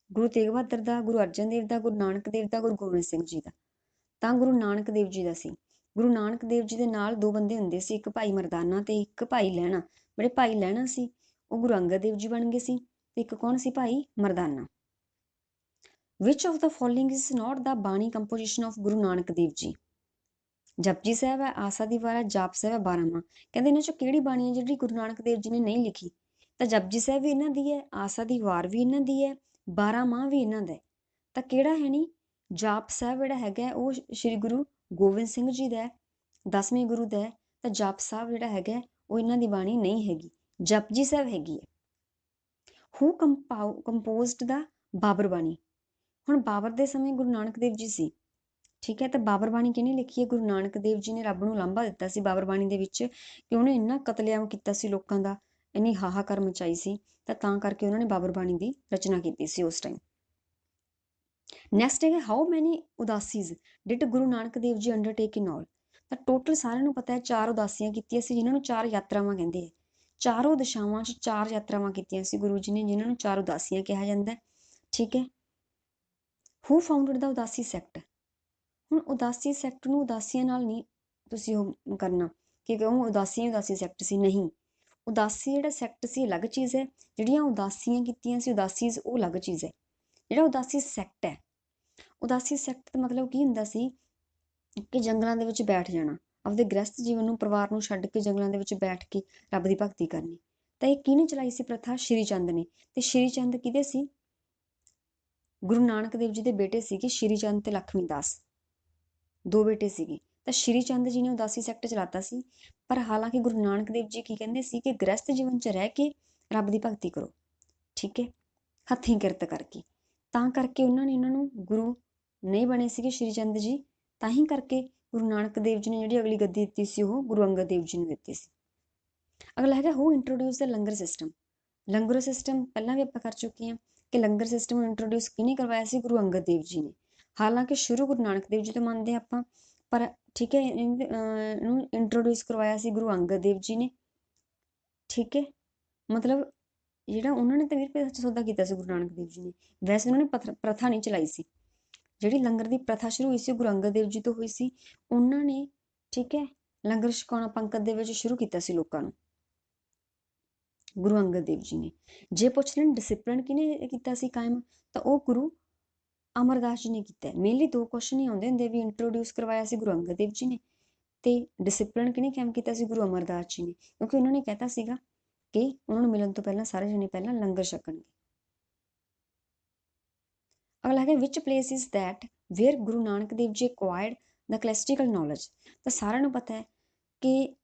ਗੁਰੂ ਤੇਗ ਬਹਾਦਰ ਦਾ, ਗੁਰੂ ਅਰਜਨ ਦੇਵ ਦਾ, ਗੁਰੂ ਨਾਨਕ ਦੇਵ ਦਾ, ਗੁਰੂ ਗੋਬਿੰਦ ਸਿੰਘ ਜੀ ਦਾ। ਤਾਂ ਗੁਰੂ ਨਾਨਕ ਦੇਵ ਜੀ ਦਾ ਸੀ। ਗੁਰੂ ਨਾਨਕ ਦੇਵ ਜੀ ਦੇ ਨਾਲ ਦੋ ਬੰਦੇ ਹੁੰਦੇ ਸੀ, ਇੱਕ ਭਾਈ ਮਰਦਾਨਾ ਤੇ ਇੱਕ ਭਾਈ ਲਹਿਣਾ। ਜਿਹੜੇ ਭਾਈ ਲਹਿਣਾ ਸੀ ਉਹ ਗੁਰੂ ਅੰਗਦ ਦੇਵ ਜੀ ਬਣ ਗਏ ਸੀ, ਤੇ ਇੱਕ ਕੌਣ ਸੀ? Bhai Mardana. Which of the following is not the bani composition of Guru Nanak Dev ji? Japji ਸਾਹਿਬ ਹੈ, ਆਸਾ ਦੀ ਵਾਰ ਹੈ, ਜਾਪ ਸਾਹਿਬ ਹੈ, 12ਵਾਂ। ਕਹਿੰਦੇ ਇਹਨਾਂ ਚੋਂ ਕਿਹੜੀ ਬਾਣੀ ਹੈ ਜਿਹੜੀ ਗੁਰੂ ਨਾਨਕ ਦੇਵ ਜੀ ਨੇ ਨਹੀਂ ਲਿਖੀ? ਤਾਂ ਜਪਜੀ ਸਾਹਿਬ ਵੀ ਇਹਨਾਂ ਦੀ ਹੈ, ਆਸਾ ਦੀ ਵਾਰ ਵੀ ਇਹਨਾਂ ਦੀ ਹੈ, 12ਵਾਂ ਵੀ ਇਹਨਾਂ ਦਾ ਹੈ। ਤਾਂ ਕਿਹੜਾ ਹੈ ਨਹੀਂ? ਜਾਪ ਸਾਹਿਬ ਜਿਹੜਾ ਹੈਗਾ ਉਹ ਸ਼੍ਰੀ ਗੁਰੂ ਗੋਬਿੰਦ ਸਿੰਘ ਜੀ ਦਾ ਹੈ, 10ਵੇਂ ਗੁਰੂ ਦਾ ਹੈ। ਤਾਂ ਜਾਪ ਸਾਹਿਬ ਜਿਹੜਾ ਹੈਗਾ ਉਹ ਇਹਨਾਂ ਦੀ ਬਾਣੀ ਨਹੀਂ ਹੈਗੀ, ਜਪਜੀ ਸਾਹਿਬ ਹੈਗੀ ਹੈ। ਹੂ ਕੰਪੋਜ਼ਡ ਦਾ ਬਾਬਰ ਬਾਣੀ? ਹੁਣ ਬਾਬਰ ਦੇ ਸਮੇਂ ਗੁਰੂ ਨਾਨਕ ਦੇਵ ਜੀ ਸੀ, ਠੀਕ ਹੈ। ਤਾਂ ਬਾਬਰ ਬਾਣੀ ਕਿਹਨੇ ਲਿਖੀ ਹੈ? ਗੁਰੂ ਨਾਨਕ ਦੇਵ ਜੀ ਨੇ ਰੱਬ ਨੂੰ ਲਾਂਭਾ ਦਿੱਤਾ ਸੀ ਬਾਬਰ ਬਾਣੀ ਦੇ ਵਿੱਚ ਕਿ ਉਹਨੇ ਇੰਨਾ ਕਤਲੇਆਮ ਕੀਤਾ ਸੀ ਲੋਕਾਂ ਦਾ, ਇੰਨੀ ਹਾਹਾਕਾਰ ਮਚਾਈ ਸੀ, ਤਾਂ ਕਰਕੇ ਉਹਨਾਂ ਨੇ ਬਾਬਰ ਬਾਣੀ ਦੀ ਰਚਨਾ ਕੀਤੀ ਸੀ ਉਸ ਟਾਈਮ। ਨੈਕਸਟ ਹੈਗਾ ਹਾਊ ਮੈਨੀ ਉਦਾਸੀਜ਼ ਡਿਡ ਗੁਰੂ ਨਾਨਕ ਦੇਵ ਜੀ ਅੰਡਰਟੇਕ ਇਨ ਆਲ? ਤਾਂ ਟੋਟਲ ਸਾਰਿਆਂ ਨੂੰ ਪਤਾ ਹੈ 4 ਉਦਾਸੀਆਂ ਕੀਤੀਆਂ ਸੀ, ਜਿਨ੍ਹਾਂ ਨੂੰ 4 ਯਾਤਰਾਵਾਂ ਕਹਿੰਦੇ ਆ। ਚਾਰੋਂ ਦਿਸ਼ਾਵਾਂ 'ਚ 4 ਯਾਤਰਾਵਾਂ ਕੀਤੀਆਂ ਸੀ ਗੁਰੂ ਜੀ ਨੇ, ਜਿਨ੍ਹਾਂ ਨੂੰ 4 ਉਦਾਸੀਆਂ ਕਿਹਾ ਜਾਂਦਾ, ਠੀਕ ਹੈ। ਹੂ ਫਾਊਂਡਡ ਦਾ ਉਦਾਸੀ ਸੈਕਟ? ਹੁਣ ਉਦਾਸੀ ਸੈਕਟ ਨੂੰ ਉਦਾਸੀਆਂ ਨਾਲ ਨਹੀਂ ਤੁਸੀਂ ਉਹ ਕਰਨਾ ਕਿ ਉਹ ਉਦਾਸੀ ਸੈਕਟ ਸੀ, ਨਹੀਂ। ਉਦਾਸੀ ਜਿਹੜਾ ਸੈਕਟ ਸੀ ਅਲੱਗ ਚੀਜ਼ ਹੈ, ਜਿਹੜੀਆਂ ਉਦਾਸੀਆਂ ਕੀਤੀਆਂ ਸੀ ਉਦਾਸੀਜ਼ ਉਹ ਅਲੱਗ ਚੀਜ਼ ਹੈ। ਜਿਹੜਾ ਉਦਾਸੀ ਸੈਕਟ ਹੈ, ਉਦਾਸੀ ਸੈਕਟ ਦਾ ਮਤਲਬ ਕੀ ਹੁੰਦਾ ਸੀ ਕਿ ਜੰਗਲਾਂ ਦੇ ਵਿੱਚ ਬੈਠ ਜਾਣਾ, ਆਪਦੇ ਗ੍ਰਸਤ ਜੀਵਨ ਨੂੰ, ਪਰਿਵਾਰ ਨੂੰ ਛੱਡ ਕੇ ਜੰਗਲਾਂ ਦੇ ਵਿੱਚ ਬੈਠ ਕੇ ਰੱਬ ਦੀ ਭਗਤੀ ਕਰਨੀ। ਤਾਂ ਇਹ ਕਿਹਨੇ ਚਲਾਈ ਸੀ ਪ੍ਰਥਾ? ਸ਼੍ਰੀ ਚੰਦ ਨੇ। ਤੇ ਸ਼੍ਰੀ ਚੰਦ ਕਿਹਦੇ ਸੀ? ਗੁਰੂ ਨਾਨਕ ਦੇਵ ਜੀ ਦੇ ਬੇਟੇ ਸੀਗੇ ਸ਼੍ਰੀ ਚੰਦ ਤੇ ਲਖਮੀ ਦਾਸ, 2 ਬੇਟੇ ਸੀਗੇ। ਤਾਂ ਸ਼੍ਰੀ ਚੰਦ ਜੀ ਨੇ ਉਦਾਸੀ ਸੈਕਟ ਚਲਾਤਾ ਸੀ। ਪਰ ਹਾਲਾਂਕਿ ਗੁਰੂ ਨਾਨਕ ਦੇਵ ਜੀ ਕੀ ਕਹਿੰਦੇ ਸੀ ਕਿ ਗ੍ਰਸਤ ਜੀਵਨ 'ਚ ਰਹਿ ਕੇ ਰੱਬ ਦੀ ਭਗਤੀ ਕਰੋ, ਠੀਕ ਹੈ, ਹੱਥੀਂ ਕਿਰਤ ਕਰਕੇ। ਤਾਂ ਕਰਕੇ ਉਹਨਾਂ ਨੂੰ ਗੁਰੂ ਨਹੀਂ ਬਣੇ ਸੀਗੇ ਸ਼੍ਰੀ ਚੰਦ ਜੀ। ਤਾਂ ਹੀ ਕਰਕੇ ਗੁਰੂ ਨਾਨਕ ਦੇਵ ਜੀ ਨੇ ਜਿਹੜੀ ਅਗਲੀ ਗੱਦੀ ਦਿੱਤੀ ਸੀ ਉਹ ਗੁਰੂ ਅੰਗਦ ਦੇਵ ਜੀ ਨੂੰ ਦਿੱਤੀ ਸੀ। ਅਗਲਾ ਹੈਗਾ ਹੂ ਇੰਟਰੋਡਿਊਸ ਦਾ ਲੰਗਰ ਸਿਸਟਮ? ਲੰਗਰ ਸਿਸਟਮ ਪਹਿਲਾਂ ਵੀ ਆਪਾਂ ਕਰ ਚੁੱਕੇ ਹਾਂ ਕਿ ਲੰਗਰ ਸਿਸਟਮ ਨੂੰ ਇੰਟਰੋਡਿਊਸ ਕਿਹਨੇ ਕਰਵਾਇਆ ਸੀ? ਗੁਰੂ ਅੰਗਦ ਦੇਵ ਜੀ ਨੇ। ਹਾਲਾਂਕਿ ਸ਼ੁਰੂ ਗੁਰੂ ਨਾਨਕ ਦੇਵ ਜੀ ਤੋਂ ਮੰਨਦੇ ਆਪਾਂ, ਪਰ ਠੀਕ ਹੈ ਇਹਨੂੰ ਇੰਟਰੋਡਿਊਸ ਕਰਵਾਇਆ ਸੀ ਗੁਰੂ ਅੰਗਦ ਦੇਵ ਜੀ ਨੇ, ਠੀਕ ਹੈ। ਮਤਲਬ ਜਿਹੜਾ ਉਹਨਾਂ ਨੇ ਤਾਂ 20 ਰੁਪਏ ਦਾ ਸੌਦਾ ਕੀਤਾ ਸੀ ਗੁਰੂ ਨਾਨਕ ਦੇਵ ਜੀ ਨੇ, ਵੈਸੇ ਉਹਨਾਂ ਨੇ ਪ੍ਰਥਾ ਨਹੀਂ ਚਲਾਈ ਸੀ। ਜਿਹੜੀ ਲੰਗਰ ਦੀ ਪ੍ਰਥਾ ਸ਼ੁਰੂ ਹੋਈ ਸੀ ਗੁਰੂ ਅੰਗਦ ਦੇਵ ਜੀ ਤੋਂ ਹੋਈ ਸੀ। ਉਹਨਾਂ ਨੇ, ਠੀਕ ਹੈ, ਲੰਗਰ ਛਕਾਉਣਾ ਪੰਗਤ ਦੇ ਵਿੱਚ ਸ਼ੁਰੂ ਕੀਤਾ ਸੀ ਲੋਕਾਂ ਨੂੰ, ਗੁਰੂ ਅੰਗਦ ਦੇਵ ਜੀ ਨੇ। ਜੇ ਪੁੱਛ ਲੈਣ ਡਿਸਿਪਲਿਨ ਕਿਹਨੇ ਕੀਤਾ ਸੀ ਕਾਇਮ, ਤਾਂ ਉਹ ਗੁਰੂ ਅਮਰਦਾਸ ਜੀ ਨੇ ਕੀਤਾ। ਮੇਨਲੀ 2 ਕੁਐਸਚਨ ਹੀ ਆਉਂਦੇ ਹੁੰਦੇ ਵੀ ਇੰਟਰੋਡਿਊਸ ਕਰਵਾਇਆ ਸੀ ਗੁਰੂ ਅੰਗਦ ਦੇਵ ਜੀ ਨੇ ਤੇ ਡਿਸਿਪਲਿਨ ਕਿਹਨੇ ਕਾਇਮ ਕੀਤਾ ਸੀ? ਗੁਰੂ ਅਮਰਦਾਸ ਜੀ ਨੇ, ਕਿਉਂਕਿ ਉਹਨਾਂ ਨੇ ਕਹਿਤਾ ਸੀਗਾ ਕਿ ਉਹਨਾਂ ਨੂੰ ਮਿਲਣ ਤੋਂ ਪਹਿਲਾਂ ਸਾਰੇ ਜਣੇ ਪਹਿਲਾਂ ਲੰਗਰ ਛਕਣਗੇ। ਅਗਲਾ ਹੈਗਾ ਵਿਚ ਪਲੇਸ ਇਜ਼ ਦੈਟ ਵੇਅਰ ਗੁਰੂ ਨਾਨਕ ਦੇਵ ਜੀ ਐਕਵਾਇਰਡ ਦਾ ਕਲੈਸਟੀਕਲ ਨੌਲੇਜ? ਤਾਂ ਸਾਰਿਆਂ ਨੂੰ ਪਤਾ ਹੈ ਕਿ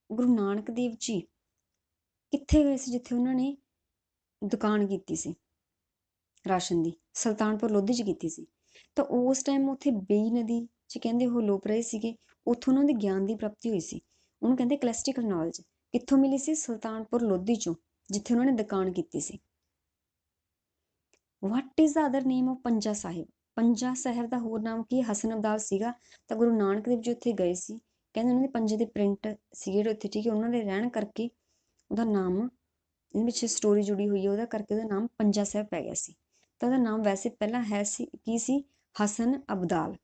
ਗੁਰੂ ਨਾਨਕ ਦੇਵ ਜੀ ਕਿੱਥੇ ਗਏ ਸੀ ਜਿੱਥੇ ਉਹਨਾਂ ਨੇ ਦੁਕਾਨ ਕੀਤੀ ਸੀ ਰਾਸ਼ਨ ਦੀ? ਸੁਲਤਾਨਪੁਰ ਲੋਧੀ 'ਚ ਕੀਤੀ ਸੀ। ਤਾਂ ਉਸ ਟਾਈਮ ਉੱਥੇ ਬੇਈ ਨਦੀ 'ਚ ਕਹਿੰਦੇ ਉਹ ਲੋਪ ਰਹੇ ਸੀਗੇ। ਉੱਥੋਂ ਉਹਨਾਂ ਦੇ ਗਿਆਨ ਦੀ ਪ੍ਰਾਪਤੀ ਹੋਈ ਸੀ। ਉਹਨੂੰ ਕਹਿੰਦੇ ਕਲੈਸਟੀਕਲ ਨੌਲੇਜ। ਕਿੱਥੋਂ ਮਿਲੀ ਸੀ? ਸੁਲਤਾਨਪੁਰ ਲੋਧੀ ਚੋਂ, ਜਿੱਥੇ ਉਹਨਾਂ ਨੇ ਦੁਕਾਨ ਕੀਤੀ ਸੀ। What is the other name of Panja Sahib? Panja Sahib ਦਾ ਹੋਰ ਨਾਮ ਕੀ? ਹਸਨ ਅਬਦਾਲ ਸੀਗਾ। ਤਾਂ ਗੁਰੂ ਨਾਨਕ ਦੇਵ ਜੀ ਉੱਥੇ ਗਏ ਸੀ, ਕਹਿੰਦੇ ਉਹਨਾਂ ਦੇ ਪੰਜੇ ਦੇ ਪ੍ਰਿੰਟ ਸੀਗੇ ਜਿਹੜੇ ਉੱਥੇ, ਠੀਕ ਹੈ, ਉਹਨਾਂ ਦੇ ਰਹਿਣ ਕਰਕੇ ਉਹਦਾ ਨਾਮ, ਇਹਦੇ ਵਿੱਚ ਸਟੋਰੀ ਜੁੜੀ ਹੋਈ ਹੈ, ਉਹਦਾ ਕਰਕੇ ਉਹਦਾ ਨਾਮ ਪੰਜਾ ਸਾਹਿਬ ਪੈ ਗਿਆ ਸੀ। ਤਾਂ ਉਹਦਾ ਨਾਮ ਵੈਸੇ ਪਹਿਲਾਂ ਹੈ ਸੀ ਕੀ ਸੀ? ਹਸਨ ਅਬਦਾਲ।